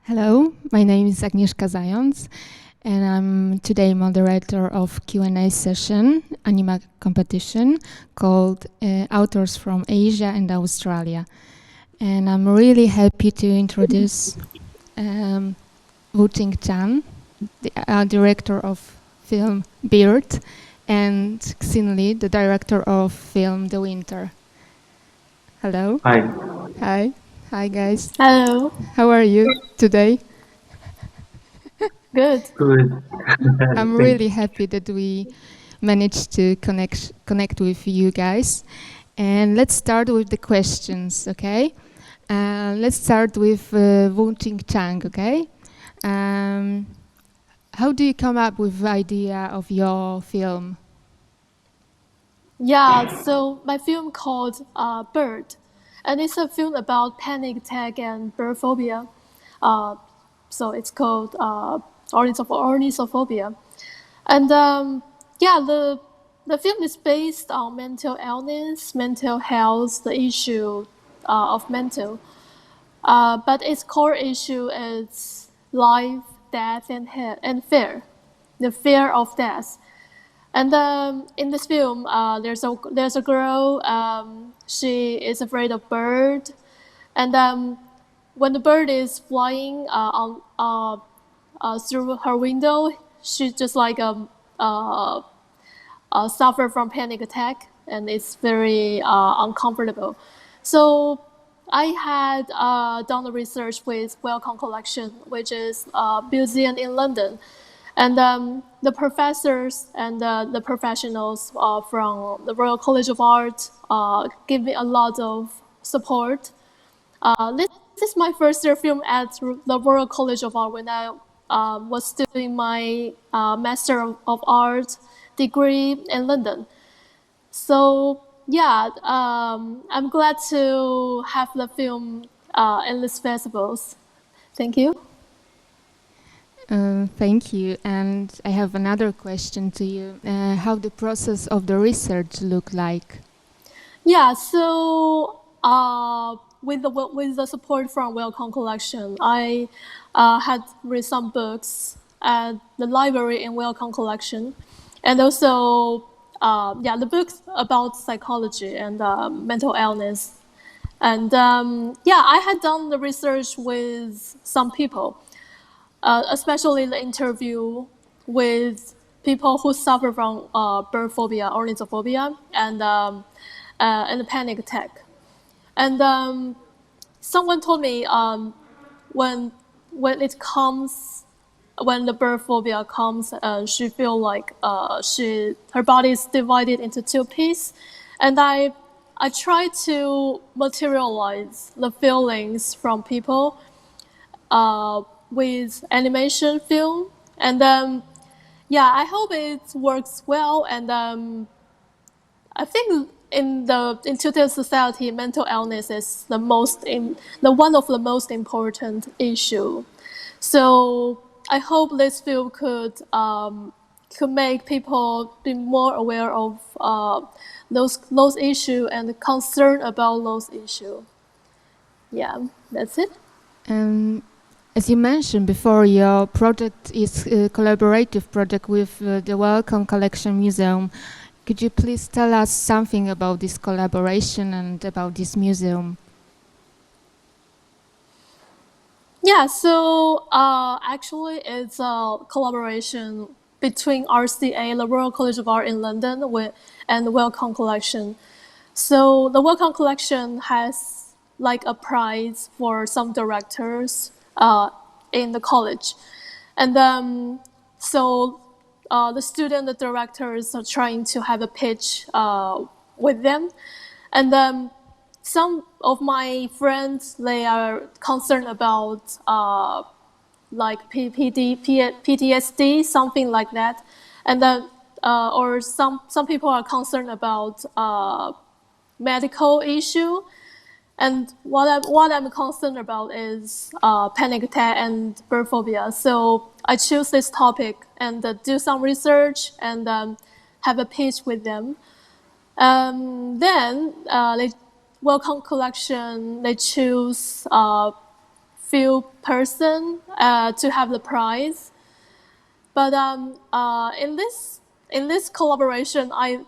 Hello, my name is Agnieszka Zając, and I'm today moderator of Q&A session, Anima competition, called Authors from Asia and Australia. And I'm really happy to introduce Wu-Ching Chang, the director of film Beard, and Xin Li, the director of film The Winter. Hello. Hi. Hi. Hi, guys. Hello. How are you today? Good. Good. I'm really happy that we managed to connect with you guys. And let's start with the questions, okay? Let's start with Wu-Ching Chang, okay? How do you come up with the idea of your film? Yeah, so my film called Bird, and it's a film about panic attack and bird phobia. So it's called ornithophobia. And yeah, the film is based on mental illness, mental health, the issue of mental. But its core issue is life, death, and fear, the fear of death. And in this film, there's a girl. She is afraid of bird, and when the bird is flying through her window, she just like suffer from panic attack, and it's very uncomfortable. So I had done the research with Wu-Ching Collection, which is a museum in London. And the professors and the professionals from the Royal College of Art give me a lot of support. This is my first year film at the Royal College of Art when I was doing my Master of Art degree in London. So yeah, I'm glad to have the film in these festivals. Thank you. Thank you. And I have another question to you. How the process of the research look like? Yeah, so with the support from Wu-Ching Collection, I had read some books at the library in Wu-Ching Collection, and also the books about psychology and mental illness. And I had done the research with some people. Especially the interview with people who suffer from bird phobia, ornithophobia, and a panic attack. And someone told me when the bird phobia comes, she feel like her body is divided into two pieces, and I try to materialize the feelings from people. With animation film, and I hope it works well. And I think in today's society, mental illness is one of the most important issue. So I hope this film could make people be more aware of those issues and concerned about those issues. Yeah, that's it. As you mentioned before, your project is a collaborative project with the Wu-Ching Collection Museum. Could you please tell us something about this collaboration and about this museum? Yeah, so actually it's a collaboration between RCA, the Royal College of Art in London, and the Wu-Ching Collection. So the Wu-Ching Collection has like a prize for some directors in the college. And so the student, the directors are trying to have a pitch with them. And some of my friends, they are concerned about like PTSD, something like that. And then or some people are concerned about medical issue. And what I'm concerned about is panic attack and bird phobia. So I choose this topic and do some research and have a pitch with them. Then they welcome collection. They choose few person to have the prize. But in this collaboration, I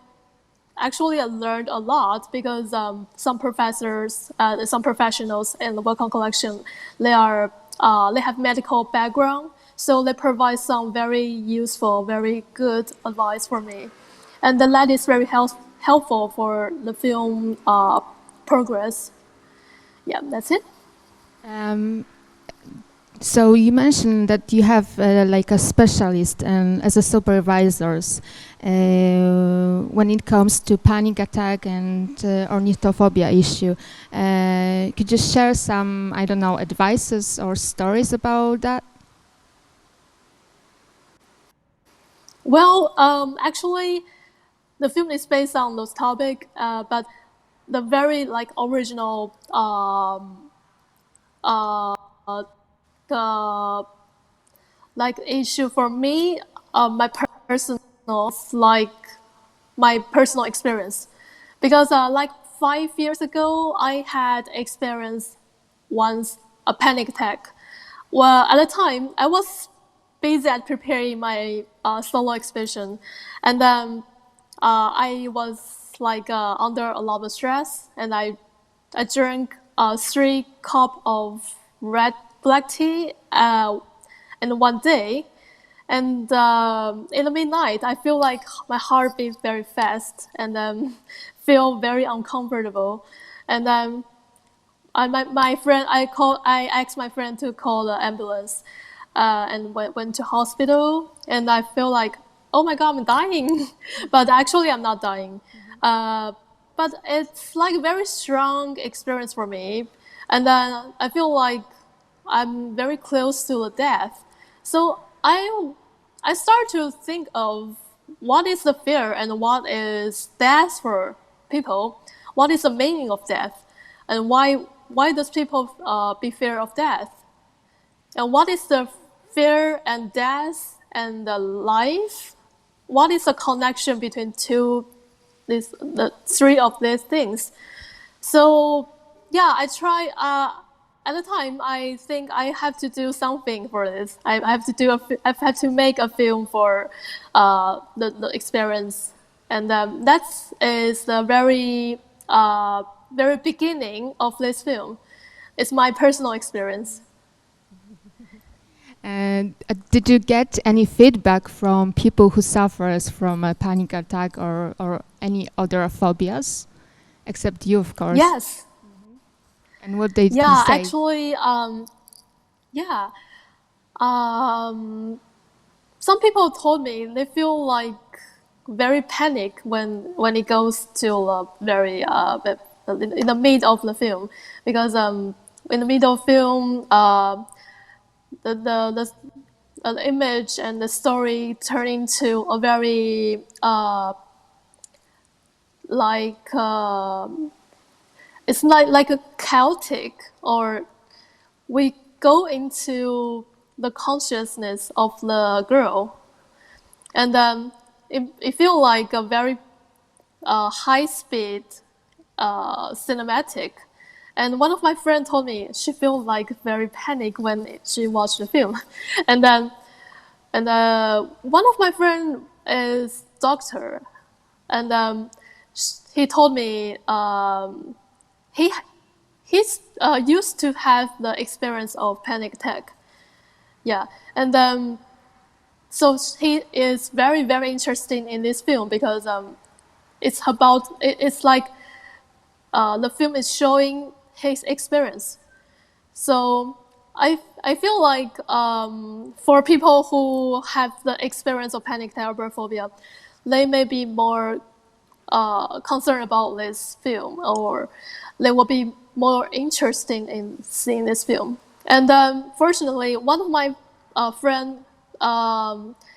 actually learned a lot because some professors, some professionals in the Welcome Collection, they have medical background, so they provide some very useful, very good advice for me, and then that is very helpful for the film progress. Yeah, that's it. So you mentioned that you have like a specialist and as a supervisors when it comes to panic attack and ornithophobia issue. Could you share some, I don't know, advices or stories about that? Well, actually, the film is based on those topics, but the very like original the like issue for me, my personal experience, because like 5 years ago I had experienced once a panic attack. Well, at the time I was busy at preparing my solo exhibition, and then I was like under a lot of stress, and I drank 3 cups of black tea in one day, and in the midnight I feel like my heart beats very fast, and feel very uncomfortable, and then I asked my friend to call the ambulance, and went to hospital, and I feel like, oh my god, I'm dying, but actually I'm not dying. But it's like a very strong experience for me, and then I feel like I'm very close to the death. So I start to think of what is the fear and what is death for people. What is the meaning of death, and why does people be fear of death? And what is the fear and death and the life? What is the connection between the 3 of these things? So yeah, I try. At the time, I think I have to do something for this. I have to make a film for the experience, and that is the very beginning of this film. It's my personal experience. And did you get any feedback from people who suffers from a panic attack or any other phobias, except you, of course? Yes. And what they say? Actually, some people told me they feel like very panic when it goes to very in the middle of the film, because in the middle of film the image and the story turn into a very it's like a chaotic, or we go into the consciousness of the girl, and it feels like a very high-speed cinematic. And one of my friends told me she feels like very panic when she watched the film, and one of my friend is doctor, and he told me he's used to have the experience of panic attack. Yeah, and so he is very, very interested in this film because it's like the film is showing his experience. So I feel like for people who have the experience of panic attack or phobia, they may be more concerned about this film, or they will be more interested in seeing this film. And fortunately, one of my friends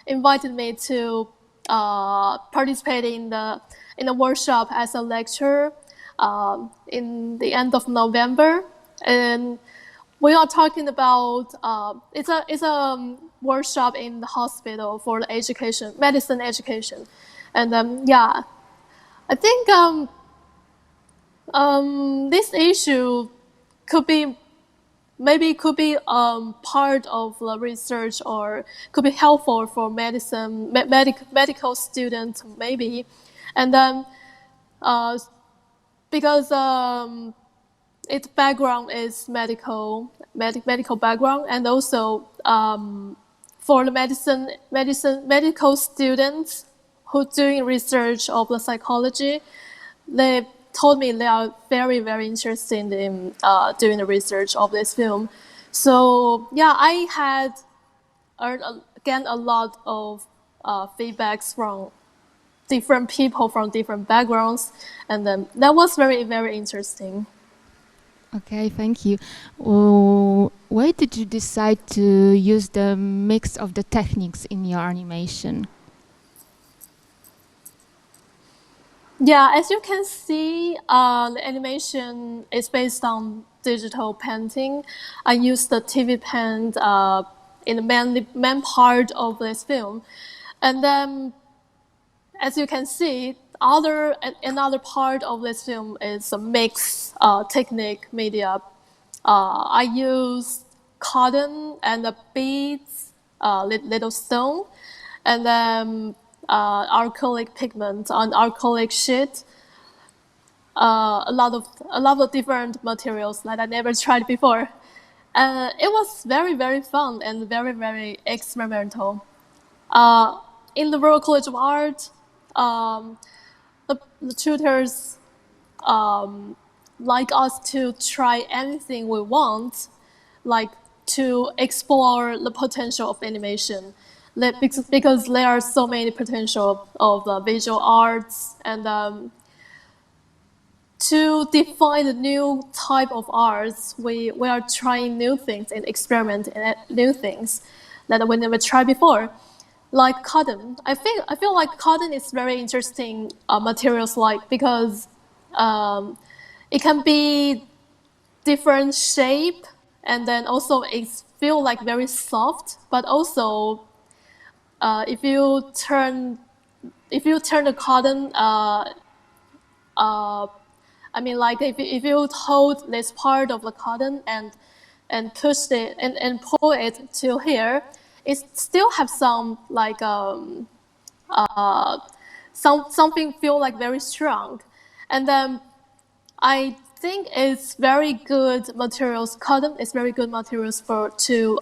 invited me to participated in the workshop as a lecturer in the end of November, and we are talking about it's a workshop in the hospital for the education, medicine education, and yeah, I think this issue could be part of the research, or could be helpful for medical students maybe, and then because its background is medical background, and also for the medical students who doing research of the psychology, they told me they are very, very interested in doing the research of this film. So yeah, I had again a lot of feedbacks from different people from different backgrounds, and then that was very, very interesting. Okay, thank you. Why did you decide to use the mix of the techniques in your animation? Yeah, as you can see, the animation is based on digital painting. I used the TV paint in the main part of this film. And then, as you can see, another part of this film is a mixed technique media. I use cotton and the beads, little stone, and then acrylic pigment on acrylic sheet. A lot of different materials that I never tried before. It was very, very fun and very, very experimental. In the Royal College of Art, the tutors like us to try anything we want, like to explore the potential of animation. Because there are so many potential of visual arts, and to define the new type of arts, we are trying new things and experimenting new things that we never tried before. Like cotton, I feel like cotton is very interesting materials, like because it can be different shape, and then also it feel like very soft, but also if you turn the cotton, I mean, like if you hold this part of the cotton and push it and pull it to here, it still have some like something feel like very strong, and then I think it's very good materials. Cotton is very good materials for to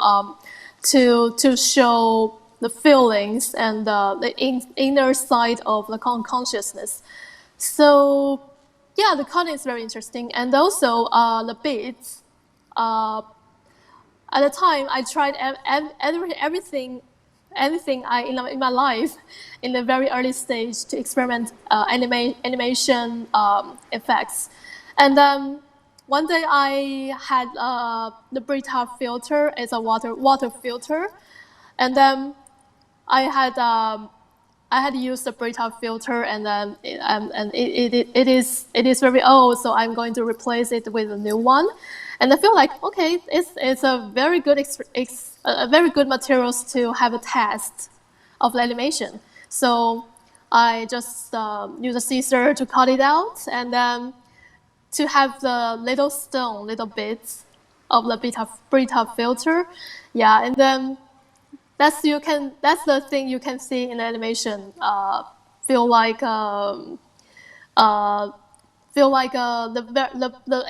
show the feelings and the inner side of the consciousness. So yeah, the cotton is very interesting, and also the beads. At the time, I tried everything in my life in the very early stage to experiment animation effects. And one day I had the Brita filter. It's a water filter, and then I had used the Brita filter, and then it is very old, so I'm going to replace it with a new one. And I feel like, okay, it's a very good very good materials to have a test of the animation. So I just use a scissor to cut it out, and then to have the little bits of the Brita filter. Yeah, and then that's the thing you can see in the animation. Feel like the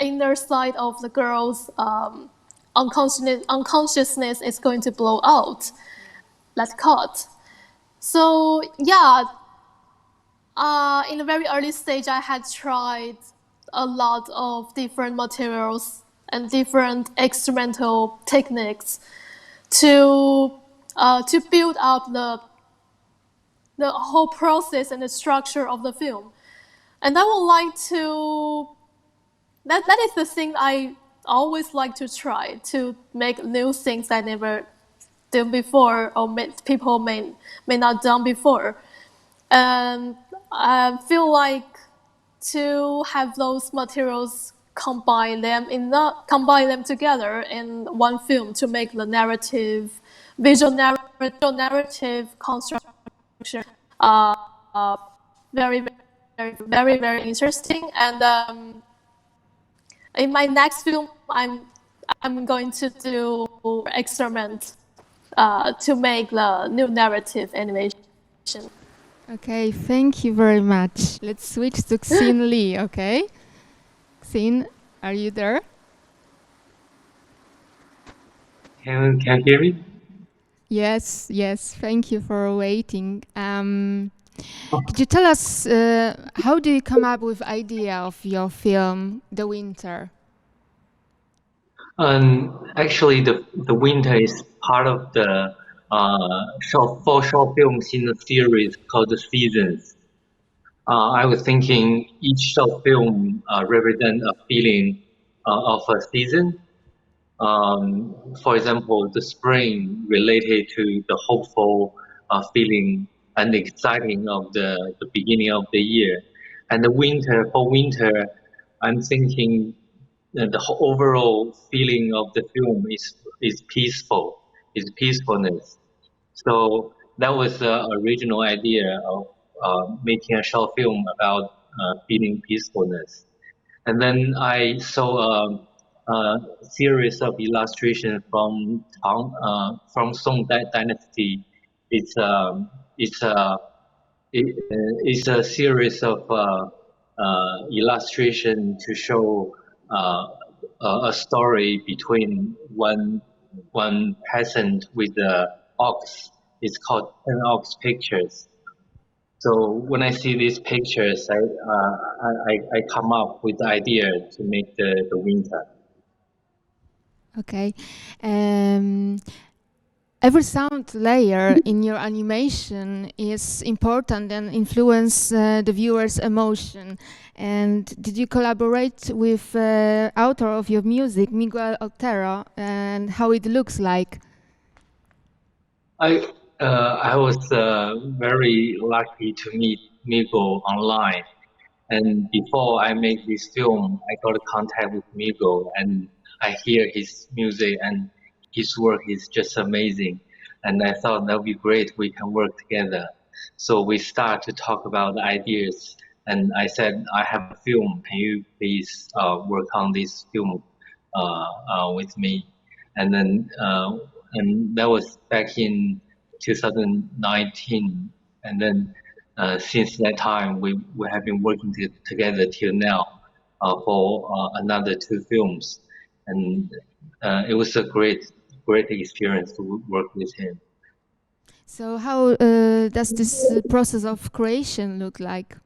inner side of the girl's unconsciousness is going to blow out. That's cut. So yeah, in the very early stage, I had tried a lot of different materials and different experimental techniques to build up the whole process and the structure of the film. And I would like to, that is the thing I always like to try, to make new things I never done before, or people may not done before. And I feel like to have those materials combine them together in one film to make the visual narrative construction very, very, very, very interesting. And in my next film, I'm going to do experiment to make the new narrative animation. Okay, thank you very much. Let's switch to Xin Li, okay? Xin, are you there? Can you hear me? Yes, thank you for waiting. Could you tell us how do you come up with idea of your film, The Winter? Actually, the winter is part of the four short films in the series called the Seasons. I was thinking each short film represent a feeling of a season. For example, the spring related to the hopeful feeling and exciting of the beginning of the year, and the winter, I'm thinking the overall feeling of the film is peacefulness. So that was the original idea of making a short film about feeling peacefulness. And then I saw a series of illustrations from Song Dynasty. It's a series of illustration to show a story between one peasant with the ox. It's called 10 Ox Pictures. So when I see these pictures, I come up with the idea to make the winter. Okay. Every sound layer in your animation is important and influence the viewer's emotion. And did you collaborate with author of your music, Miguel Otero, and how it looks like? I was very lucky to meet Miguel online, and before I make this film, I got contact with Miguel, and I hear his music and his work is just amazing, and I thought that would be great. We can work together. So we start to talk about the ideas, and I said, I have a film. Can you please work on this film with me? And then and that was back in 2019, and then since that time we have been working together till now for another 2 films, and it was a great experience to work with him. So how does this process of creation look like?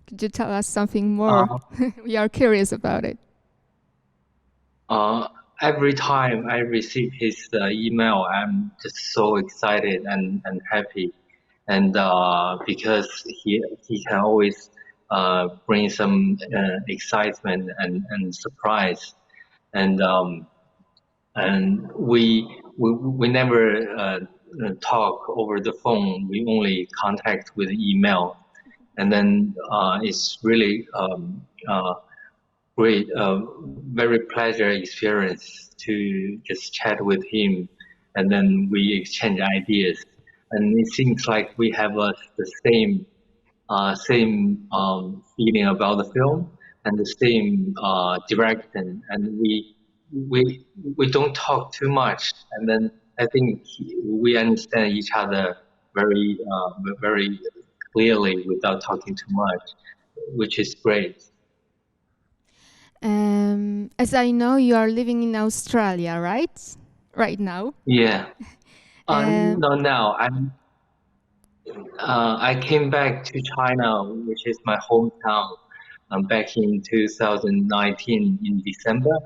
Could you tell us something more? We are curious about it. Every time I receive his email, I'm just so excited and happy, and because he can always bring some excitement and surprise, and we never talk over the phone. We only contact with email, and then it's really great, very pleasure experience to just chat with him, and then we exchange ideas, and it seems like we have the same feeling about the film and the same direction, and we don't talk too much, and then I think we understand each other very very clearly without talking too much, which is great. As I know, you are living in Australia, right? Right now. Yeah. No, now I came back to China, which is my hometown, back in 2019 in December,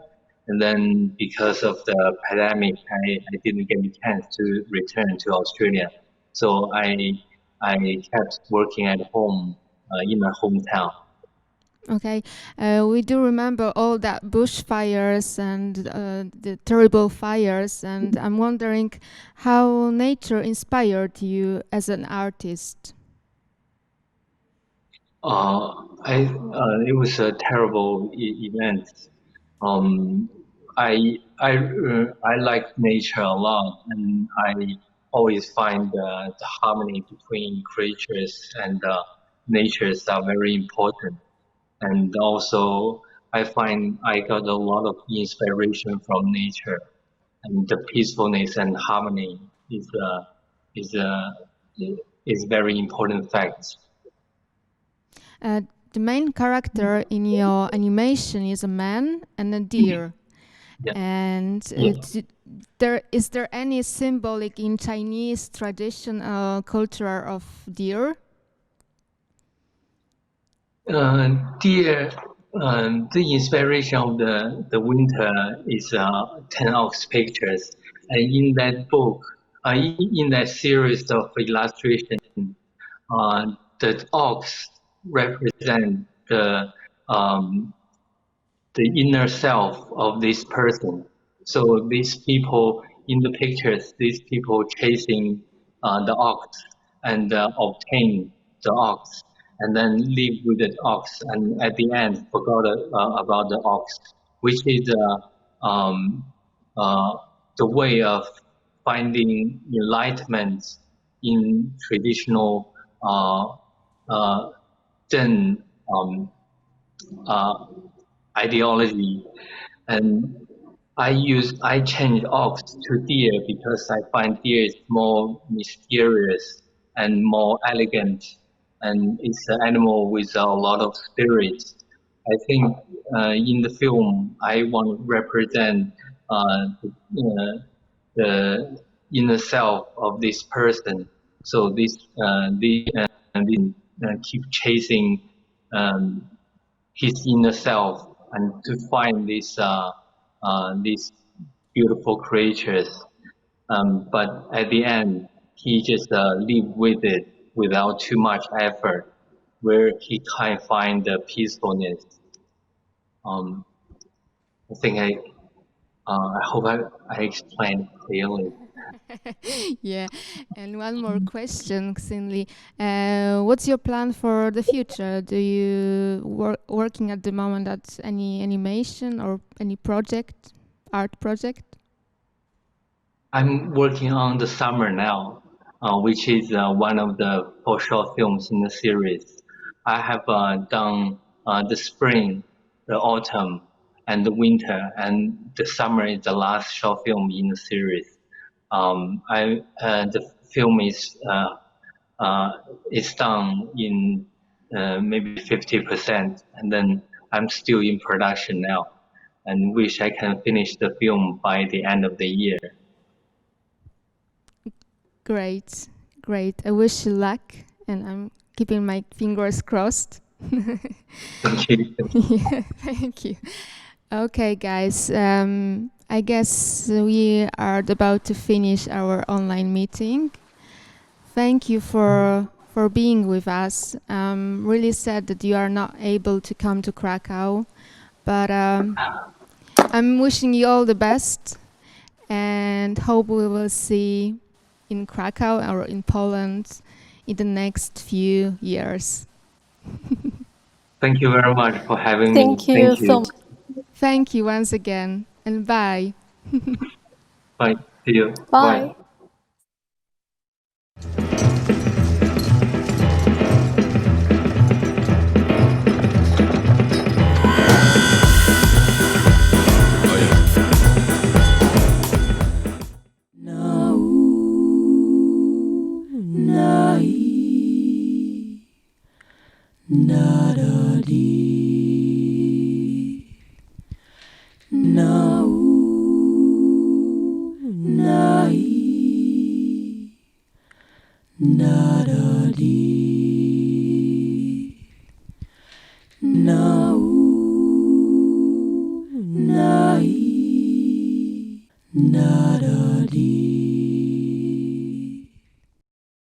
and then because of the pandemic, I didn't get a chance to return to Australia, so I kept working at home in my hometown. Okay, we do remember all that bushfires and the terrible fires, and I'm wondering how nature inspired you as an artist. It was a terrible event. I like nature a lot, and I always find the harmony between creatures and natures are very important. And also, I find I got a lot of inspiration from nature, and the peacefulness and harmony is a is very important fact. The main character in your animation is a man and a deer. Yeah. And is there any symbolic in Chinese traditional culture of deer? Deer, the inspiration of the winter is 10 ox pictures, and in that book, in that series of illustration, the ox represent the inner self of this person. So these people in the pictures, these people chasing the ox and obtain the ox, and then live with the ox, and at the end forgot about the ox, which is the way of finding enlightenment in traditional Zhen ideology. And I changed ox to deer because I find deer is more mysterious and more elegant, and it's an animal with a lot of spirit. I think in the film I want to represent the inner self of this person. So this keep chasing his inner self and to find these beautiful creatures. But at the end, he just live with it without too much effort, where he can find the peacefulness. I think I hope I explained clearly. Yeah, and one more question, Xin Li. What's your plan for the future? Do you working at the moment at any animation or any project, art project? I'm working on the summer now, which is one of the 4 short films in the series. I have done the spring, the autumn, and the winter, and the summer is the last short film in the series. The film is done in maybe 50%, and then I'm still in production now, and wish I can finish the film by the end of the year. Great, great. I wish you luck, and I'm keeping my fingers crossed. Thank you. Yeah, thank you. Okay, guys. I guess we are about to finish our online meeting. Thank you for being with us. I'm really sad that you are not able to come to Krakow, but I'm wishing you all the best and hope we will see in Krakow or in Poland in the next few years. Thank you very much for having Thank me. you so much. Thank you once again, and bye. Bye. See you. Bye. Nada